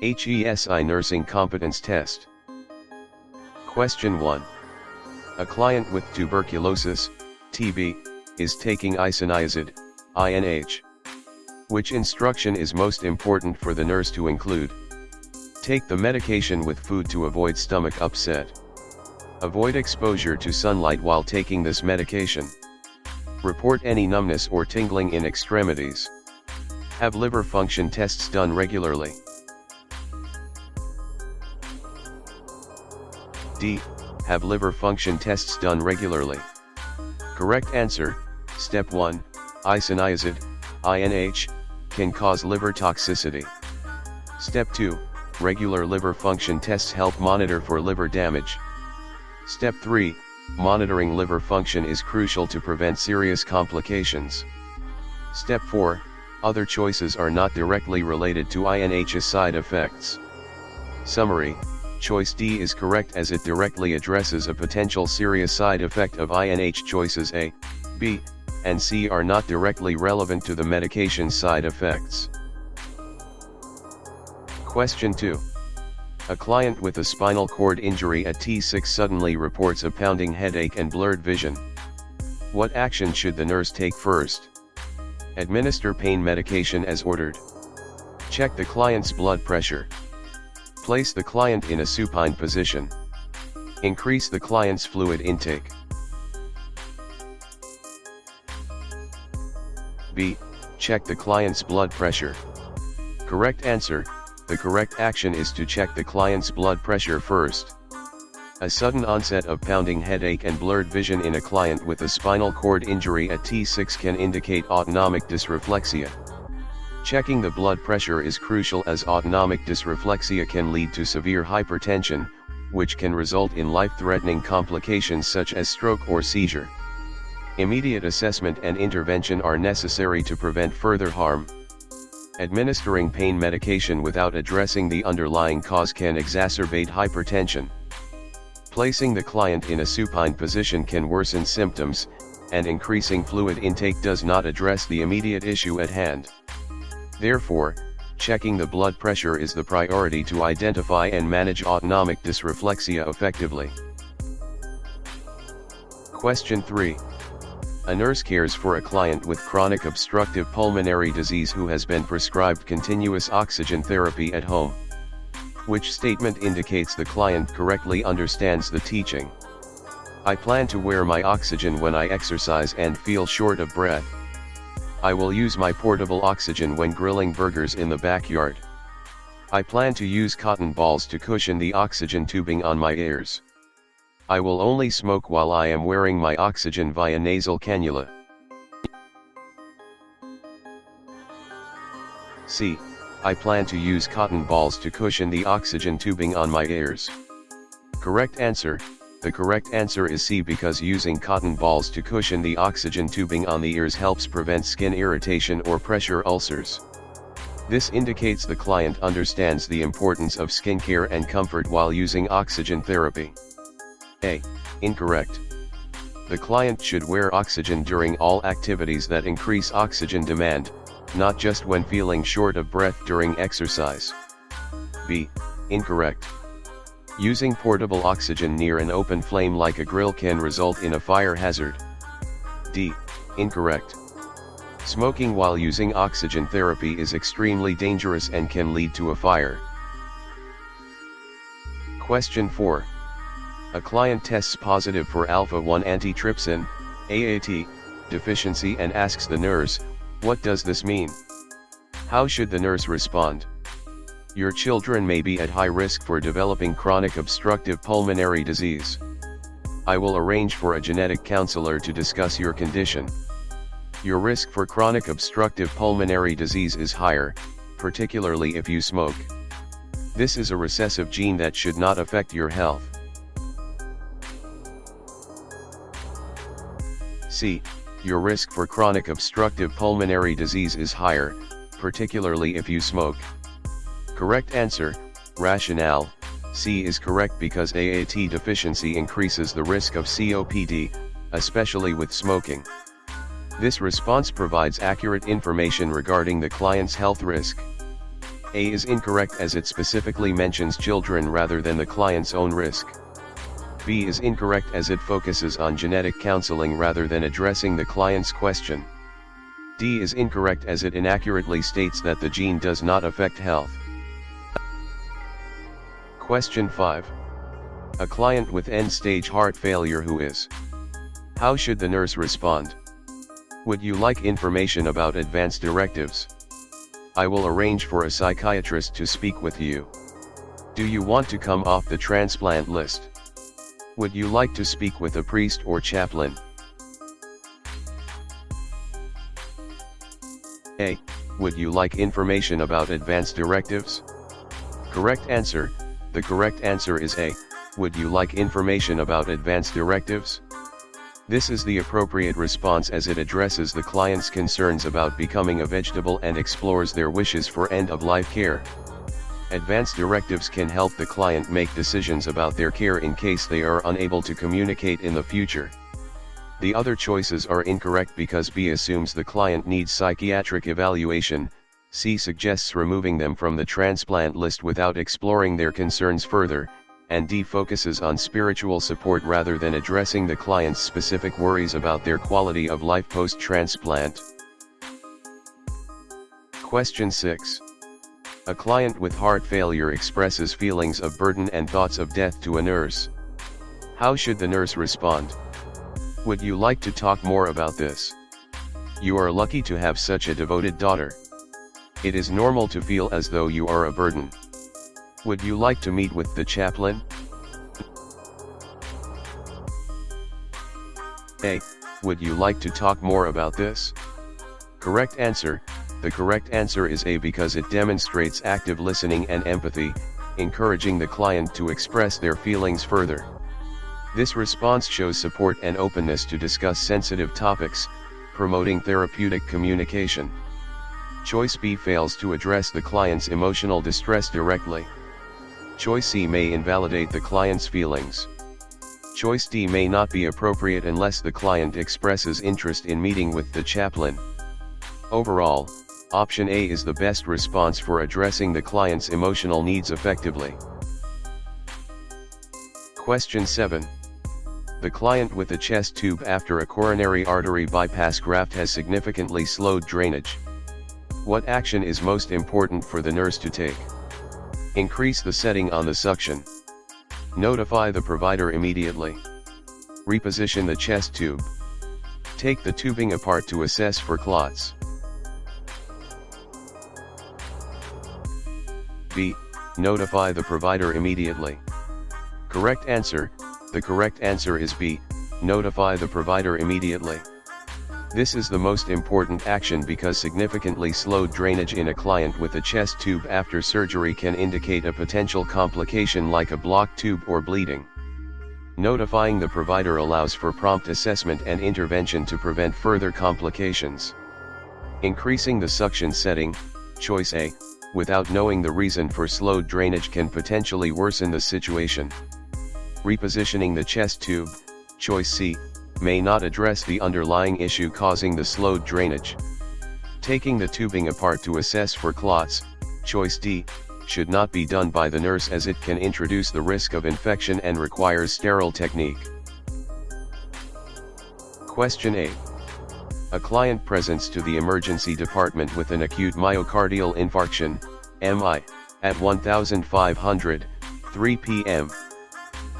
HESI Nursing Competence Test. Question 1. A client with tuberculosis, TB, is taking isoniazid, INH. Which instruction is most important for the nurse to include? Take the medication with food to avoid stomach upset. Avoid exposure to sunlight while taking this medication. Report any numbness or tingling in extremities. Have liver function tests done regularly. D. Have liver function tests done regularly. Correct answer, Step 1, isoniazid, INH, can cause liver toxicity. Step 2, regular liver function tests help monitor for liver damage. Step 3, monitoring liver function is crucial to prevent serious complications. Step 4, other choices are not directly related to INH's side effects. Summary, choice D is correct as it directly addresses a potential serious side effect of INH. Choices A, B, and C are not directly relevant to the medication's side effects. Question 2. A client with a spinal cord injury at T6 suddenly reports a pounding headache and blurred vision. What action should the nurse take first? Administer pain medication as ordered. Check the client's blood pressure. Place the client in a supine position. Increase the client's fluid intake. B. Check the client's blood pressure. Correct answer, the correct action is to check the client's blood pressure first. A sudden onset of pounding headache and blurred vision in a client with a spinal cord injury at T6 can indicate autonomic dysreflexia. Checking the blood pressure is crucial as autonomic dysreflexia can lead to severe hypertension, which can result in life-threatening complications such as stroke or seizure. Immediate assessment and intervention are necessary to prevent further harm. Administering pain medication without addressing the underlying cause can exacerbate hypertension. Placing the client in a supine position can worsen symptoms, and increasing fluid intake does not address the immediate issue at hand. Therefore, checking the blood pressure is the priority to identify and manage autonomic dysreflexia effectively. Question 3. A nurse cares for a client with chronic obstructive pulmonary disease who has been prescribed continuous oxygen therapy at home. Which statement indicates the client correctly understands the teaching? I plan to wear my oxygen when I exercise and feel short of breath. I will use my portable oxygen when grilling burgers in the backyard. I plan to use cotton balls to cushion the oxygen tubing on my ears. I will only smoke while I am wearing my oxygen via nasal cannula. C. I plan to use cotton balls to cushion the oxygen tubing on my ears. Correct answer, the correct answer is C because using cotton balls to cushion the oxygen tubing on the ears helps prevent skin irritation or pressure ulcers. This indicates the client understands the importance of skincare and comfort while using oxygen therapy. A. Incorrect. The client should wear oxygen during all activities that increase oxygen demand, not just when feeling short of breath during exercise. B. Incorrect. Using portable oxygen near an open flame like a grill can result in a fire hazard. D. Incorrect. Smoking while using oxygen therapy is extremely dangerous and can lead to a fire. Question 4. A client tests positive for alpha-1 antitrypsin, AAT, deficiency and asks the nurse, what does this mean? How should the nurse respond? Your children may be at high risk for developing chronic obstructive pulmonary disease. I will arrange for a genetic counselor to discuss your condition. Your risk for chronic obstructive pulmonary disease is higher, particularly if you smoke. This is a recessive gene that should not affect your health. C. Your risk for chronic obstructive pulmonary disease is higher, particularly if you smoke. Correct answer, rationale, C is correct because AAT deficiency increases the risk of COPD, especially with smoking. This response provides accurate information regarding the client's health risk. A is incorrect as it specifically mentions children rather than the client's own risk. B is incorrect as it focuses on genetic counseling rather than addressing the client's question. D is incorrect as it inaccurately states that the gene does not affect health. Question 5. A client with end-stage heart failure who is. How should the nurse respond? Would you like information about advance directives? I will arrange for a psychiatrist to speak with you. Do you want to come off the transplant list? Would you like to speak with a priest or chaplain? A. Would you like information about advance directives? Correct answer. The correct answer is A. Would you like information about advance directives? This is the appropriate response as it addresses the client's concerns about becoming a vegetable and explores their wishes for end-of-life care. Advance directives can help the client make decisions about their care in case they are unable to communicate in the future. The other choices are incorrect because B assumes the client needs psychiatric evaluation, C suggests removing them from the transplant list without exploring their concerns further, and D focuses on spiritual support rather than addressing the client's specific worries about their quality of life post-transplant. Question 6. A client with heart failure expresses feelings of burden and thoughts of death to a nurse. How should the nurse respond? Would you like to talk more about this? You are lucky to have such a devoted daughter. It is normal to feel as though you are a burden. Would you like to meet with the chaplain? A. Would you like to talk more about this? Correct answer. The correct answer is A because it demonstrates active listening and empathy, encouraging the client to express their feelings further. This response shows support and openness to discuss sensitive topics, promoting therapeutic communication. Choice B fails to address the client's emotional distress directly. Choice C may invalidate the client's feelings. Choice D may not be appropriate unless the client expresses interest in meeting with the chaplain. Overall, option A is the best response for addressing the client's emotional needs effectively. Question 7. The client with a chest tube after a coronary artery bypass graft has significantly slowed drainage. What action is most important for the nurse to take? Increase the setting on the suction. Notify the provider immediately. Reposition the chest tube. Take the tubing apart to assess for clots. B. Notify the provider immediately. Correct answer. The correct answer is B. Notify the provider immediately. This is the most important action because significantly slowed drainage in a client with a chest tube after surgery can indicate a potential complication like a blocked tube or bleeding. Notifying the provider allows for prompt assessment and intervention to prevent further complications. Increasing the suction setting, choice A, without knowing the reason for slowed drainage can potentially worsen the situation. Repositioning the chest tube, choice C, may not address the underlying issue causing the slowed drainage. Taking the tubing apart to assess for clots, choice D, should not be done by the nurse as it can introduce the risk of infection and requires sterile technique. Question 8. A client presents to the emergency department with an acute myocardial infarction, MI, at 1500, 3 p.m.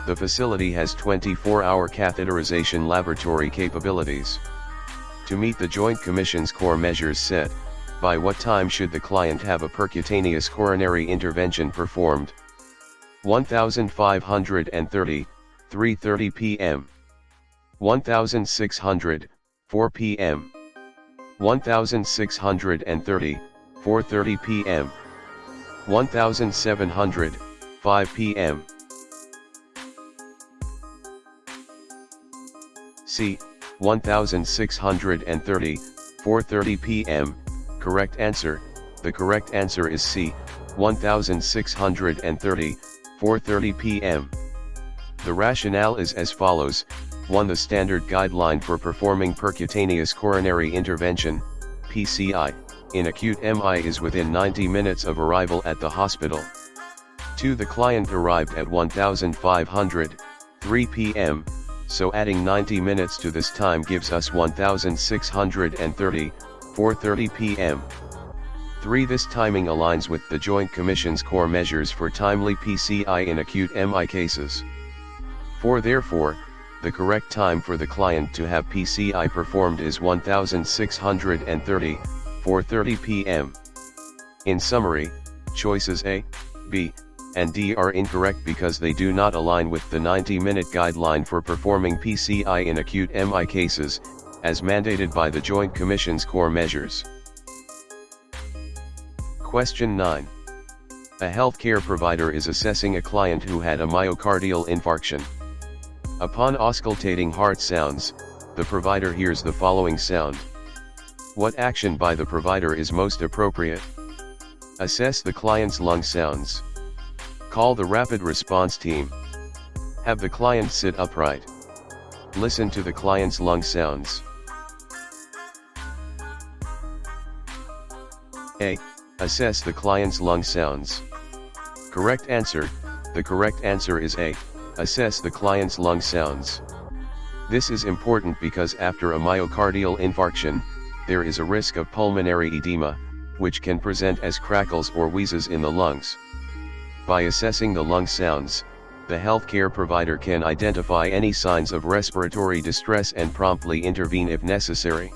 The facility has 24-hour catheterization laboratory capabilities. To meet the Joint Commission's core measures set, by what time should the client have a percutaneous coronary intervention performed? 1530, 3:30 p.m. 1600, 4 p.m. 1630, 4:30 p.m. 1700, 5 p.m. C. 1630, 4:30 p.m. Correct answer. The correct answer is C. 1630, 4:30 p.m. The rationale is as follows. 1. The standard guideline for performing percutaneous coronary intervention, PCI, in acute MI is within 90 minutes of arrival at the hospital. 2. The client arrived at 1503 p.m., so adding 90 minutes to this time gives us 1630, 4:30 p.m. 3. This timing aligns with the Joint Commission's core measures for timely PCI in acute MI cases. 4. Therefore, the correct time for the client to have PCI performed is 1630, 4:30 p.m. In summary, choices A, B, and D are incorrect because they do not align with the 90-minute guideline for performing PCI in acute MI cases, as mandated by the Joint Commission's core measures. Question 9. A healthcare provider is assessing a client who had a myocardial infarction. Upon auscultating heart sounds, the provider hears the following sound. What action by the provider is most appropriate? Assess the client's lung sounds. Call the rapid response team. Have the client sit upright. Listen to the client's lung sounds. A. Assess the client's lung sounds. Correct answer. The correct answer is A. Assess the client's lung sounds. This is important because after a myocardial infarction, there is a risk of pulmonary edema, which can present as crackles or wheezes in the lungs. By assessing the lung sounds, the healthcare provider can identify any signs of respiratory distress and promptly intervene if necessary.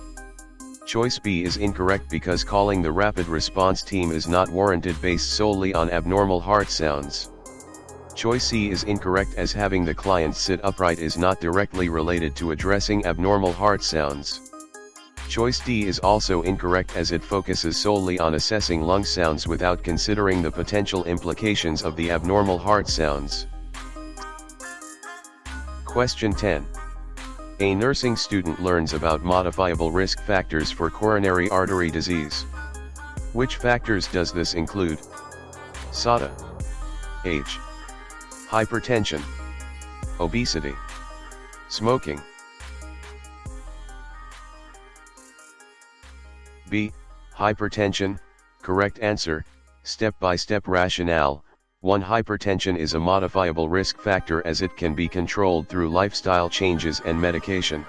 Choice B is incorrect because calling the rapid response team is not warranted based solely on abnormal heart sounds. Choice C is incorrect as having the client sit upright is not directly related to addressing abnormal heart sounds. Choice D is also incorrect as it focuses solely on assessing lung sounds without considering the potential implications of the abnormal heart sounds. Question 10. A nursing student learns about modifiable risk factors for coronary artery disease. Which factors does this include? SADA, age, hypertension, obesity, smoking. B. Hypertension. Correct answer. Step-by-step rationale. 1. Hypertension is a modifiable risk factor as it can be controlled through lifestyle changes and medication.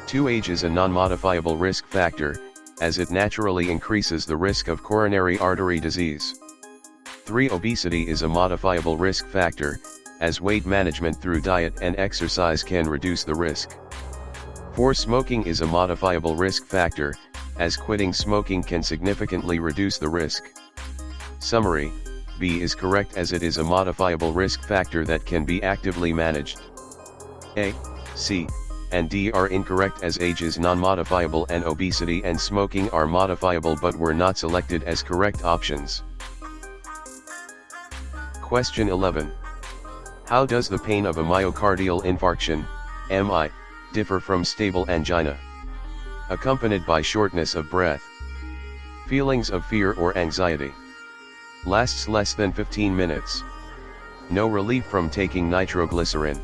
2. Age is a non-modifiable risk factor, as it naturally increases the risk of coronary artery disease. 3. Obesity is a modifiable risk factor, as weight management through diet and exercise can reduce the risk. 4. Smoking is a modifiable risk factor, as quitting smoking can significantly reduce the risk. Summary: B is correct as it is a modifiable risk factor that can be actively managed. A, C, and D are incorrect as age is non-modifiable and obesity and smoking are modifiable but were not selected as correct options. Question 11. How does the pain of a myocardial infarction, MI, differ from stable angina? Accompanied by shortness of breath. Feelings of fear or anxiety. Lasts less than 15 minutes. No relief from taking nitroglycerin.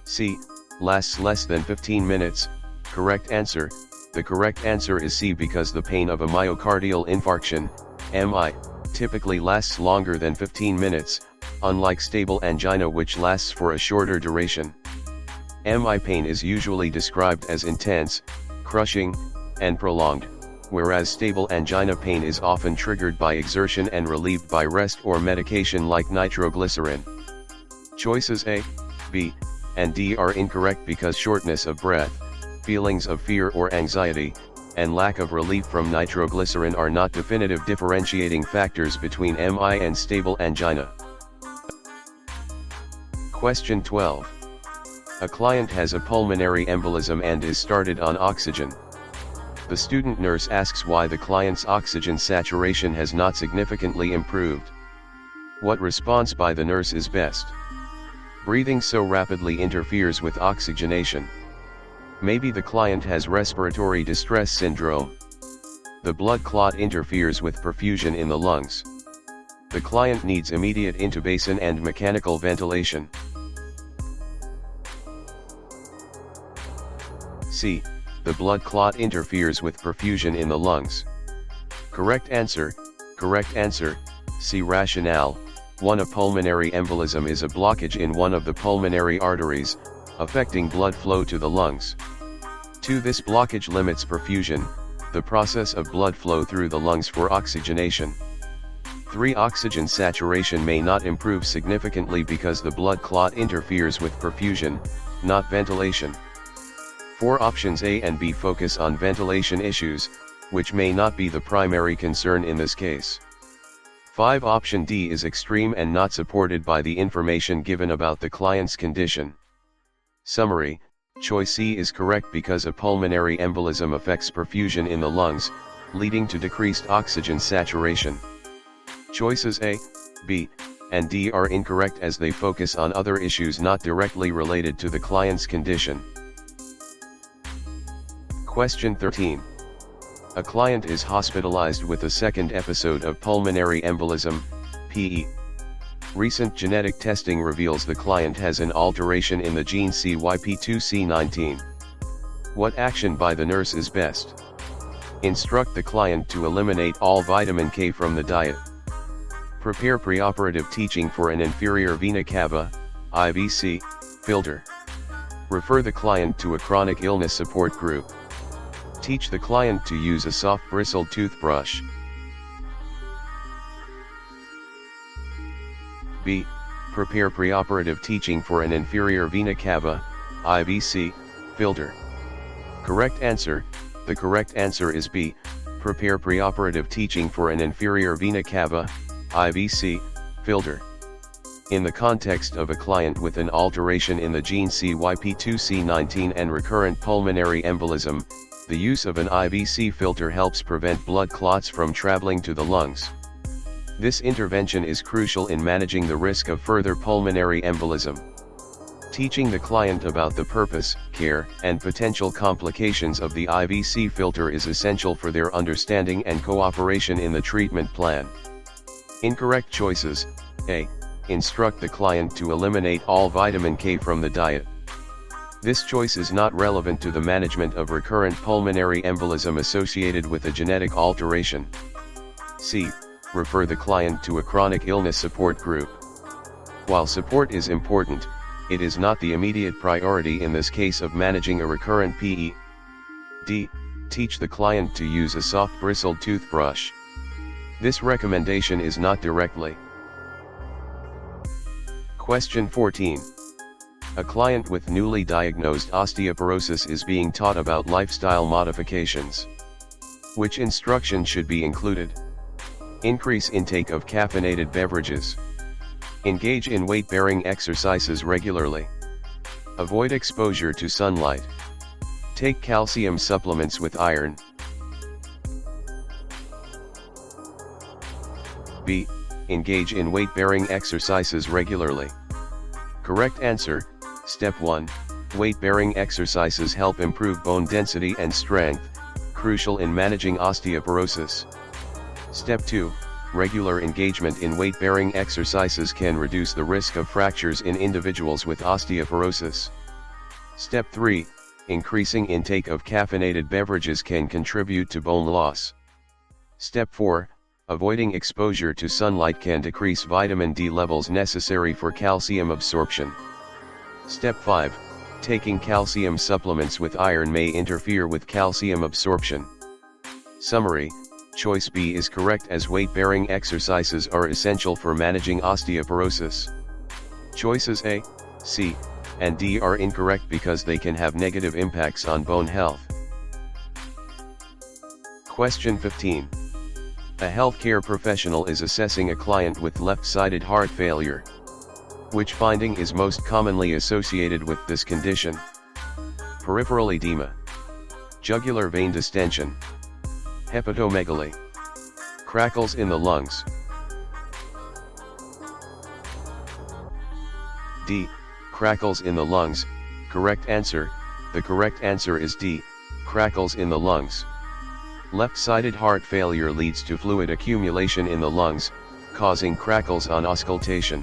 C. Lasts less than 15 minutes. Correct answer. The correct answer is C because the pain of a myocardial infarction, MI, typically lasts longer than 15 minutes, unlike stable angina which lasts for a shorter duration. MI pain is usually described as intense, crushing, and prolonged, whereas stable angina pain is often triggered by exertion and relieved by rest or medication like nitroglycerin. Choices A, B, and D are incorrect because shortness of breath, feelings of fear or anxiety, and lack of relief from nitroglycerin are not definitive differentiating factors between MI and stable angina. Question 12. A client has a pulmonary embolism and is started on oxygen. The student nurse asks why the client's oxygen saturation has not significantly improved. What response by the nurse is best? Breathing so rapidly interferes with oxygenation. Maybe the client has respiratory distress syndrome. The blood clot interferes with perfusion in the lungs. The client needs immediate intubation and mechanical ventilation. C. the blood clot interferes with perfusion in the lungs. Correct answer, C. Rationale. 1. A pulmonary embolism is a blockage in one of the pulmonary arteries, affecting blood flow to the lungs. 2. This blockage limits perfusion, the process of blood flow through the lungs for oxygenation. 3. Oxygen saturation may not improve significantly because the blood clot interferes with perfusion, not ventilation. 4. Options A and B focus on ventilation issues, which may not be the primary concern in this case. 5. Option D is extreme and not supported by the information given about the client's condition. Summary: choice C is correct because a pulmonary embolism affects perfusion in the lungs, leading to decreased oxygen saturation. Choices A, B, and D are incorrect as they focus on other issues not directly related to the client's condition. Question 13. A client is hospitalized with a second episode of pulmonary embolism, PE. Recent genetic testing reveals the client has an alteration in the gene CYP2C19. What action by the nurse is best? Instruct the client to eliminate all vitamin K from the diet. Prepare preoperative teaching for an inferior vena cava, IVC, filter. Refer the client to a chronic illness support group. Teach the client to use a soft bristled toothbrush. B. Prepare preoperative teaching for an inferior vena cava, IVC, filter. Correct answer. The correct answer is B. Prepare preoperative teaching for an inferior vena cava, IVC, filter. In the context of a client with an alteration in the gene CYP2C19 and recurrent pulmonary embolism, the use of an IVC filter helps prevent blood clots from traveling to the lungs. This intervention is crucial in managing the risk of further pulmonary embolism. Teaching the client about the purpose, care, and potential complications of the IVC filter is essential for their understanding and cooperation in the treatment plan. Incorrect choices: A. Instruct the client to eliminate all vitamin K from the diet. This choice is not relevant to the management of recurrent pulmonary embolism associated with a genetic alteration. C. Refer the client to a chronic illness support group. While support is important, it is not the immediate priority in this case of managing a recurrent PE. D. Teach the client to use a soft bristled toothbrush. This recommendation is not directly. Question 14. A client with newly diagnosed osteoporosis is being taught about lifestyle modifications. Which instruction should be included? Increase intake of caffeinated beverages. Engage in weight-bearing exercises regularly. Avoid exposure to sunlight. Take calcium supplements with iron. B. Engage in weight-bearing exercises regularly. Correct answer: Step 1. Weight-bearing exercises help improve bone density and strength, crucial in managing osteoporosis. Step 2. Regular engagement in weight-bearing exercises can reduce the risk of fractures in individuals with osteoporosis. Step 3. Increasing intake of caffeinated beverages can contribute to bone loss. Step 4. Avoiding exposure to sunlight can decrease vitamin D levels necessary for calcium absorption. Step 5. Taking calcium supplements with iron may interfere with calcium absorption. Summary: choice B is correct as weight-bearing exercises are essential for managing osteoporosis. Choices A, C, and D are incorrect because they can have negative impacts on bone health. Question 15. A healthcare professional is assessing a client with left-sided heart failure. Which finding is most commonly associated with this condition? Peripheral edema, jugular vein distension, hepatomegaly, crackles in the lungs. D. Crackles in the lungs. Correct answer: the correct answer is D. Crackles in the lungs. Left-sided heart failure leads to fluid accumulation in the lungs, causing crackles on auscultation.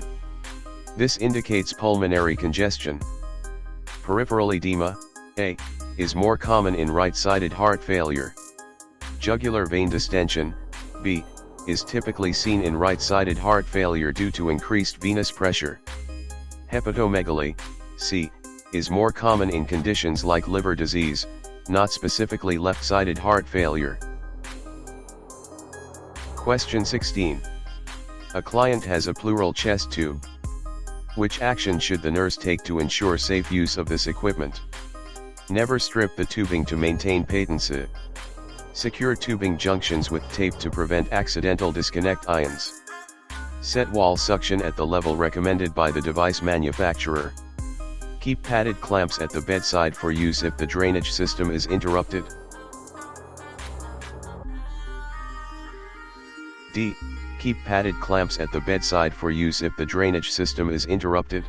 This indicates pulmonary congestion. Peripheral edema, A, is more common in right-sided heart failure. Jugular vein distension, B, is typically seen in right-sided heart failure due to increased venous pressure. Hepatomegaly, C, is more common in conditions like liver disease, not specifically left-sided heart failure. Question 16. A client has a pleural chest tube. Which action should the nurse take to ensure safe use of this equipment? Never strip the tubing to maintain patency. Secure tubing junctions with tape to prevent accidental disconnect ions. Set wall suction at the level recommended by the device manufacturer. Keep padded clamps at the bedside for use if the drainage system is interrupted. D. Keep padded clamps at the bedside for use if the drainage system is interrupted.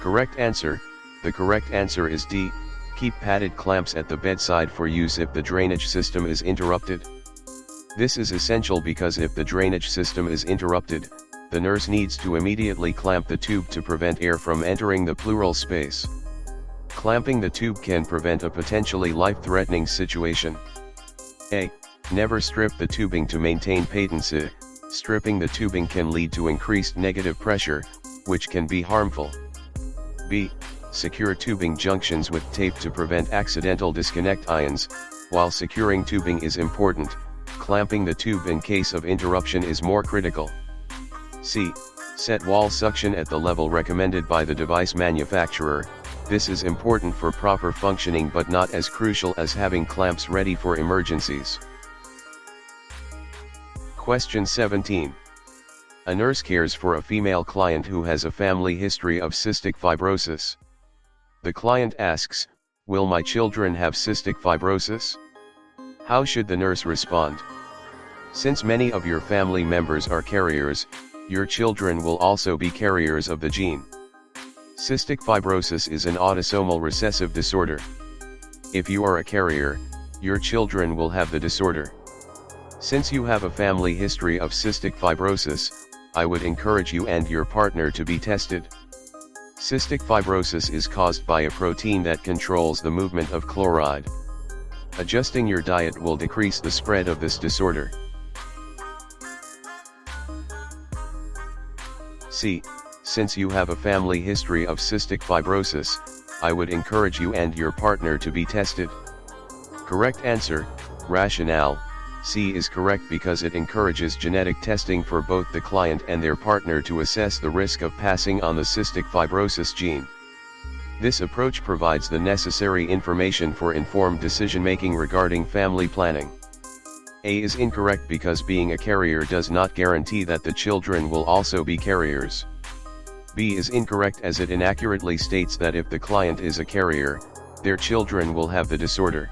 Correct answer. The correct answer is D. Keep padded clamps at the bedside for use if the drainage system is interrupted. This is essential because if the drainage system is interrupted, the nurse needs to immediately clamp the tube to prevent air from entering the pleural space. Clamping the tube can prevent a potentially life-threatening situation. A. Never strip the tubing to maintain patency. Stripping the tubing can lead to increased negative pressure, which can be harmful. B. Secure tubing junctions with tape to prevent accidental disconnect ions. While securing tubing is important, clamping the tube in case of interruption is more critical. C. Set wall suction at the level recommended by the device manufacturer. This is important for proper functioning but not as crucial as having clamps ready for emergencies. Question 17. A nurse cares for a female client who has a family history of cystic fibrosis. The client asks, "Will my children have cystic fibrosis?" How should the nurse respond? Since many of your family members are carriers, your children will also be carriers of the gene. Cystic fibrosis is an autosomal recessive disorder. If you are a carrier, your children will have the disorder. Since you have a family history of cystic fibrosis, I would encourage you and your partner to be tested. Cystic fibrosis is caused by a protein that controls the movement of chloride. Adjusting your diet will decrease the spread of this disorder. C. Since you have a family history of cystic fibrosis, I would encourage you and your partner to be tested. Correct answer. Rationale. C is correct because it encourages genetic testing for both the client and their partner to assess the risk of passing on the cystic fibrosis gene. This approach provides the necessary information for informed decision-making regarding family planning. A is incorrect because being a carrier does not guarantee that the children will also be carriers. B is incorrect as it inaccurately states that if the client is a carrier, their children will have the disorder.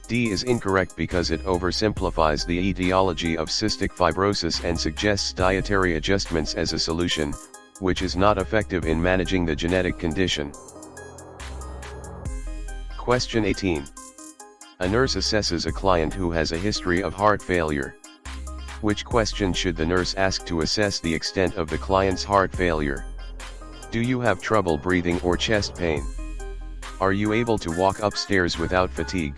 D is incorrect because it oversimplifies the etiology of cystic fibrosis and suggests dietary adjustments as a solution, which is not effective in managing the genetic condition. Question 18. A nurse assesses a client who has a history of heart failure. Which question should the nurse ask to assess the extent of the client's heart failure? Do you have trouble breathing or chest pain? Are you able to walk upstairs without fatigue?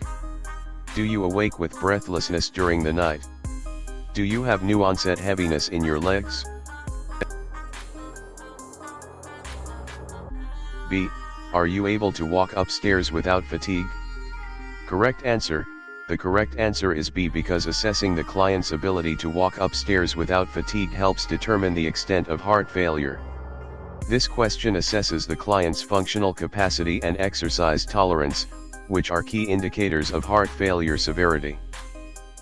Do you awake with breathlessness during the night? Do you have new onset heaviness in your legs? B. Are you able to walk upstairs without fatigue? Correct answer. The correct answer is B because assessing the client's ability to walk upstairs without fatigue helps determine the extent of heart failure. This question assesses the client's functional capacity and exercise tolerance, which are key indicators of heart failure severity.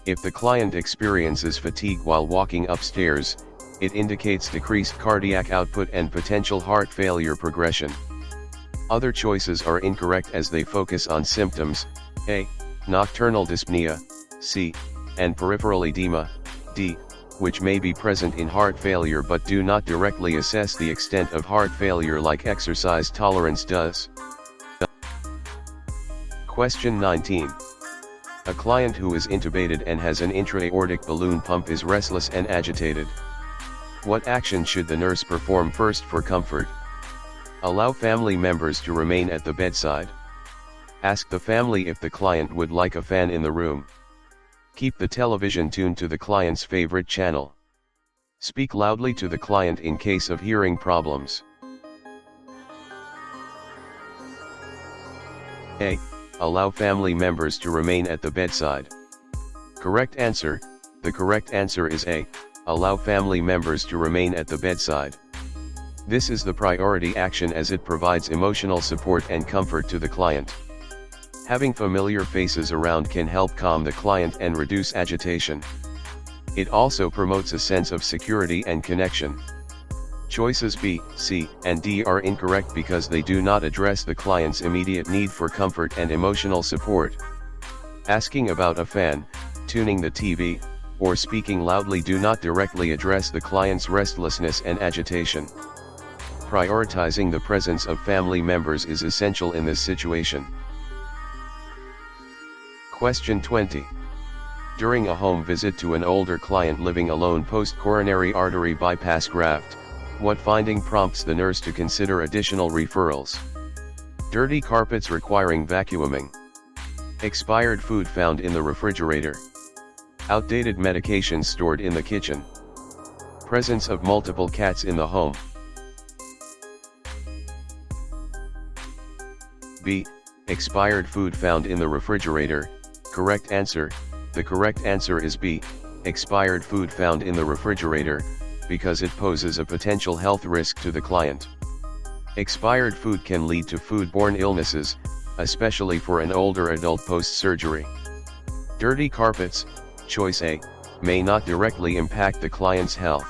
If the client experiences fatigue while walking upstairs, it indicates decreased cardiac output and potential heart failure progression. Other choices are incorrect as they focus on symptoms: A. Nocturnal dyspnea, C. And peripheral edema, D. Which may be present in heart failure but do not directly assess the extent of heart failure like exercise tolerance does. Question 19. A client who is intubated and has an intra-aortic balloon pump is restless and agitated. What action should the nurse perform first for comfort? Allow family members to remain at the bedside. Ask the family if the client would like a fan in the room. Keep the television tuned to the client's favorite channel. Speak loudly to the client in case of hearing problems. A. Allow family members to remain at the bedside. Correct answer. The correct answer is A. Allow family members to remain at the bedside. This is the priority action as it provides emotional support and comfort to the client. Having familiar faces around can help calm the client and reduce agitation. It also promotes a sense of security and connection. Choices B, C, and D are incorrect because they do not address the client's immediate need for comfort and emotional support. Asking about a fan, tuning the TV, or speaking loudly do not directly address the client's restlessness and agitation. Prioritizing the presence of family members is essential in this situation. Question 20. During a home visit to an older client living alone post-coronary artery bypass graft, what finding prompts the nurse to consider additional referrals? Dirty carpets requiring vacuuming. Expired food found in the refrigerator. Outdated medications stored in the kitchen. Presence of multiple cats in the home. B. Expired food found in the refrigerator. Correct answer. The correct answer is B. Expired food found in the refrigerator, because it poses a potential health risk to the client. Expired food can lead to foodborne illnesses, especially for an older adult post-surgery. Dirty carpets, choice A, may not directly impact the client's health.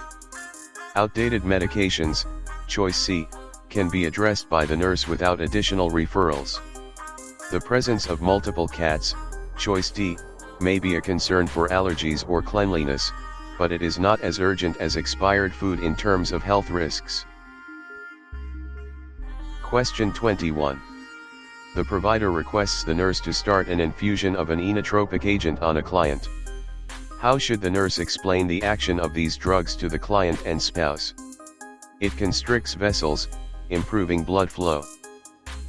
Outdated medications, choice C, can be addressed by the nurse without additional referrals. The presence of multiple cats, choice D, may be a concern for allergies or cleanliness, but it is not as urgent as expired food in terms of health risks. Question 21. The provider requests the nurse to start an infusion of an inotropic agent on a client. How should the nurse explain the action of these drugs to the client and spouse? It constricts vessels, improving blood flow.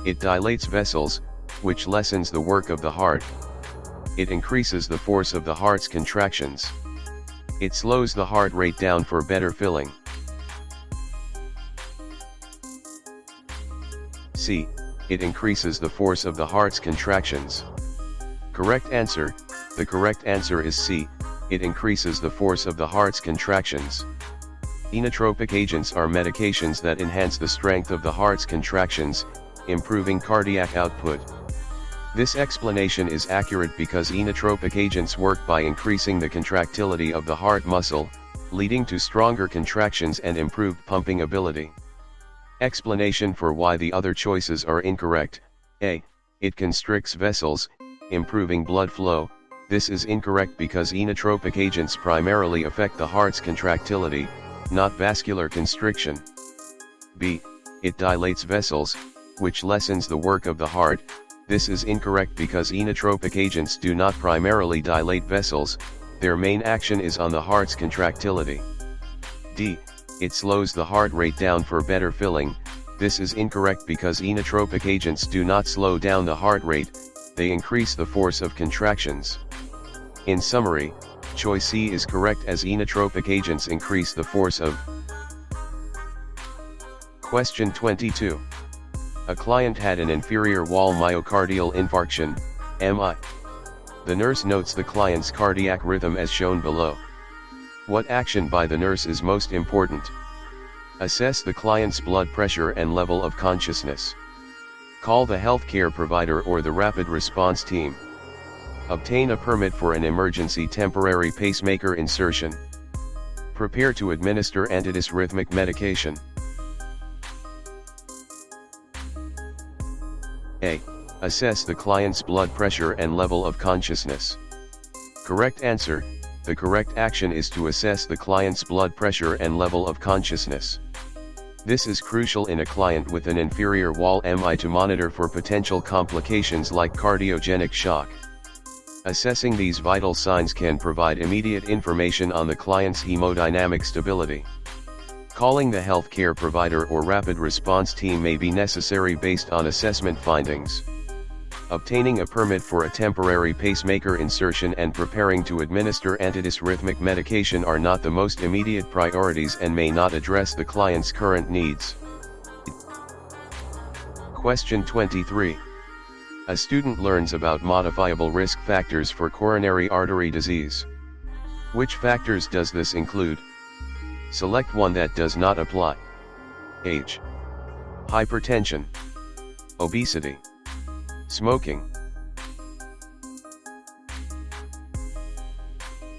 It dilates vessels, which lessens the work of the heart. It increases the force of the heart's contractions. It slows the heart rate down for better filling. C. It increases the force of the heart's contractions. Correct answer. The correct answer is C. It increases the force of the heart's contractions. Inotropic agents are medications that enhance the strength of the heart's contractions, improving cardiac output. This explanation is accurate because inotropic agents work by increasing the contractility of the heart muscle, leading to stronger contractions and improved pumping ability. Explanation for why the other choices are incorrect. A. It constricts vessels, improving blood flow. This is incorrect because inotropic agents primarily affect the heart's contractility, not vascular constriction. B. It dilates vessels, which lessens the work of the heart. This is incorrect because inotropic agents do not primarily dilate vessels, their main action is on the heart's contractility. D. It slows the heart rate down for better filling. This is incorrect because inotropic agents do not slow down the heart rate, they increase the force of contractions. In summary, choice C is correct as inotropic agents increase the force of. Question 22. A client had an inferior wall myocardial infarction, MI. The nurse notes the client's cardiac rhythm as shown below. What action by the nurse is most important? Assess the client's blood pressure and level of consciousness. Call the healthcare provider or the rapid response team. Obtain a permit for an emergency temporary pacemaker insertion. Prepare to administer antidysrhythmic medication. A. Assess the client's blood pressure and level of consciousness. Correct answer. The correct action is to assess the client's blood pressure and level of consciousness. This is crucial in a client with an inferior wall MI to monitor for potential complications like cardiogenic shock. Assessing these vital signs can provide immediate information on the client's hemodynamic stability. Calling the healthcare provider or rapid response team may be necessary based on assessment findings. obtaining a permit for a temporary pacemaker insertion and preparing to administer antidysrhythmic medication are not the most immediate priorities and may not address the client's current needs. Question 23. A student learns about modifiable risk factors for coronary artery disease. Which factors does this include? Select one that does not apply. Age, hypertension, obesity, smoking.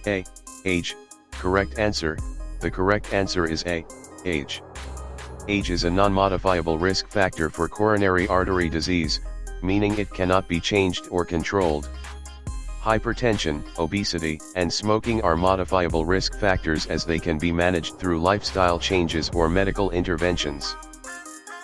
A. Age. Correct answer. The correct answer is A. Age. Age is a non-modifiable risk factor for coronary artery disease, meaning it cannot be changed or controlled. Hypertension, obesity, and smoking are modifiable risk factors as they can be managed through lifestyle changes or medical interventions.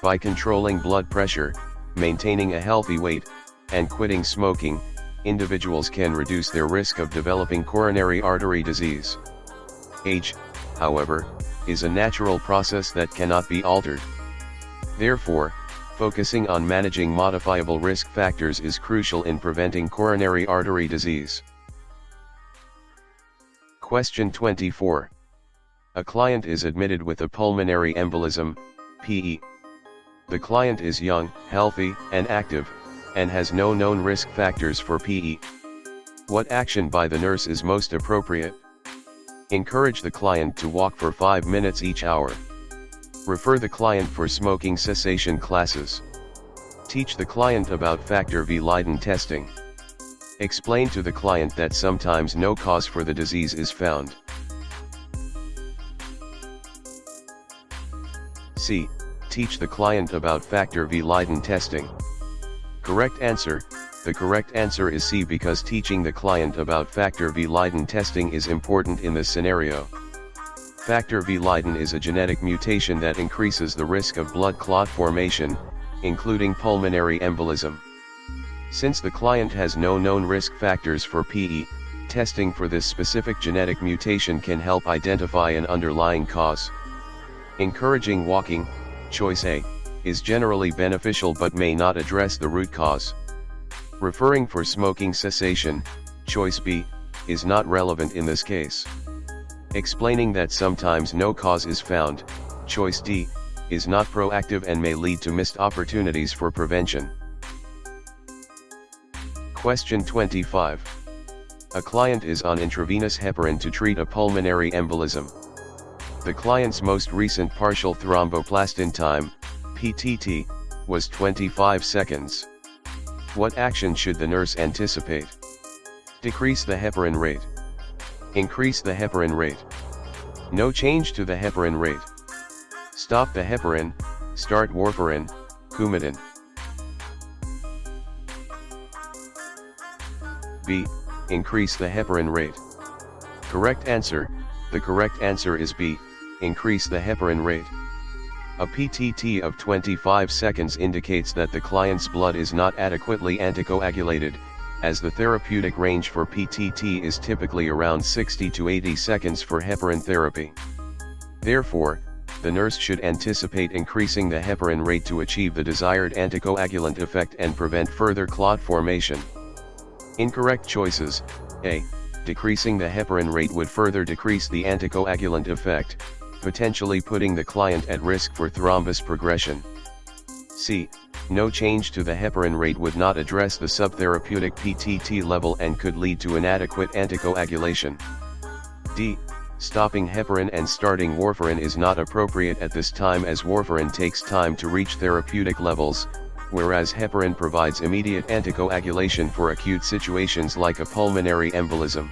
By controlling blood pressure, maintaining a healthy weight, and quitting smoking, individuals can reduce their risk of developing coronary artery disease. Age, however, is a natural process that cannot be altered. Therefore, focusing on managing modifiable risk factors is crucial in preventing coronary artery disease. Question 24. A client is admitted with a pulmonary embolism, PE. The client is young, healthy, and active, and has no known risk factors for PE. What action by the nurse is most appropriate? Encourage the client to walk for 5 minutes each hour. Refer the client for smoking cessation classes. Teach the client about factor V Leiden testing. Explain to the client that sometimes no cause for the disease is found. C. Teach the client about factor V Leiden testing. Correct answer. The correct answer is C because teaching the client about factor V Leiden testing is important in this scenario. Factor V Leiden is a genetic mutation that increases the risk of blood clot formation, including pulmonary embolism. Since the client has no known risk factors for PE, testing for this specific genetic mutation can help identify an underlying cause. Encouraging walking, choice A, is generally beneficial but may not address the root cause. Referring for smoking cessation, choice B, is not relevant in this case. Explaining that sometimes no cause is found, choice D, is not proactive and may lead to missed opportunities for prevention. Question 25. A client is on intravenous heparin to treat a pulmonary embolism. The client's most recent partial thromboplastin time, PTT, was 25 seconds. What action should the nurse anticipate? Decrease the heparin rate. Increase the heparin rate. No change to the heparin rate. Stop the heparin, start warfarin, Coumadin. B. Increase the heparin rate. Correct answer. The correct answer is B. Increase the heparin rate. A PTT of 25 seconds indicates that the client's blood is not adequately anticoagulated, as the therapeutic range for PTT is typically around 60 to 80 seconds for heparin therapy. Therefore, the nurse should anticipate increasing the heparin rate to achieve the desired anticoagulant effect and prevent further clot formation. Incorrect choices: A. Decreasing the heparin rate would further decrease the anticoagulant effect, potentially putting the client at risk for thrombus progression. C. No change to the heparin rate would not address the subtherapeutic PTT level and could lead to inadequate anticoagulation. D. Stopping heparin and starting warfarin is not appropriate at this time as warfarin takes time to reach therapeutic levels, whereas heparin provides immediate anticoagulation for acute situations like a pulmonary embolism.